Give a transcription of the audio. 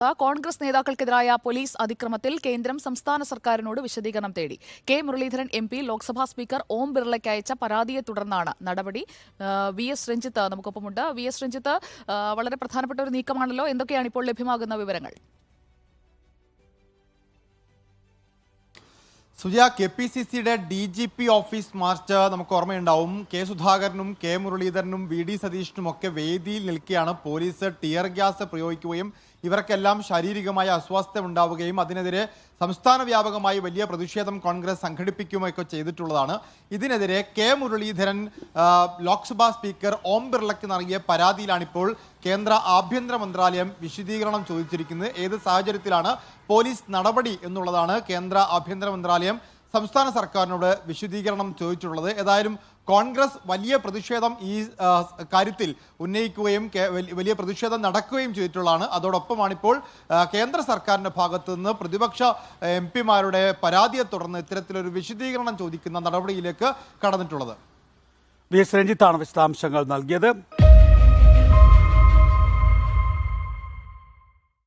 Congress നേതാക്കൾക്കെതിരായ police അതിക്രമത്തിൽ കേന്ദ്രം സംസ്ഥാന സർക്കാരിനോട് വിശദീകരണം തേടി. K Muraleedharan MP Lok Sabha speaker Om ബിർളയ്ക്ക് അയച്ച പരാതിയെ തുടർന്നാണ് നടപടി. VS രഞ്ജിത്ത് നമുക്കൊപ്പമുണ്ട്. VS രഞ്ജിത്ത്, വളരെ പ്രധാനപ്പെട്ട ഒരു നീക്കമാണല്ലോ. എന്തൊക്കെയാണ് ഇപ്പോൾ ലഭ്യമാകുന്ന വിവരങ്ങൾ? സുജയ, KPCCയുടെ DGP ഓഫീസ് മാർച്ച് നമുക്ക് ഓർമ്മയുണ്ടാവും. കെ സുധാകരനും കെ മുരളീധരനും VD സതീഷിനും ഒക്കെ വേദിയിൽ നിൽക്കുകയാണ് പോലീസ് ടിയർ ഗ്യാസ് പ്രയോഗിക്കുകയും ഇവർക്കെല്ലാം ശാരീരികമായ അസ്വാസ്ഥ്യം ഉണ്ടാവുകയും അതിനെതിരെ സംസ്ഥാന വ്യാപകമായി വലിയ പ്രതിഷേധം കോൺഗ്രസ് സംഘടിപ്പിക്കുകയൊക്കെ ചെയ്തിട്ടുള്ളതാണ്. ഇതിനെതിരെ കെ മുരളീധരൻ ലോക്സഭാ സ്പീക്കർ ഓം ബിർളയ്ക്ക് നൽകിയ പരാതിയിലാണിപ്പോൾ കേന്ദ്ര ആഭ്യന്തര മന്ത്രാലയം വിശദീകരണം ചോദിച്ചിരിക്കുന്നത്. ഏത് സാഹചര്യത്തിലാണ് പോലീസ് നടപടി എന്നുള്ളതാണ് കേന്ദ്ര ആഭ്യന്തര മന്ത്രാലയം സംസ്ഥാന സർക്കാരിനോട് വിശദീകരണം ചോദിച്ചിട്ടുള്ളത്. ഏതായാലും കോൺഗ്രസ് വലിയ പ്രതിഷേധം ഈ കാര്യത്തിൽ ഉന്നയിക്കുകയും വലിയ പ്രതിഷേധം നടക്കുകയും ചെയ്തിട്ടുള്ളതാണ്. അതോടൊപ്പമാണിപ്പോൾ കേന്ദ്ര സർക്കാരിൻ്റെ ഭാഗത്തു നിന്ന് പ്രതിപക്ഷ MP-മാരുടെ പരാതിയെ തുടർന്ന് ഇത്തരത്തിലൊരു വിശദീകരണം ചോദിക്കുന്ന നടപടിയിലേക്ക് കടന്നിട്ടുള്ളത്. VS രഞ്ജിത്താണ് വിശദാംശങ്ങൾ നൽകിയത്.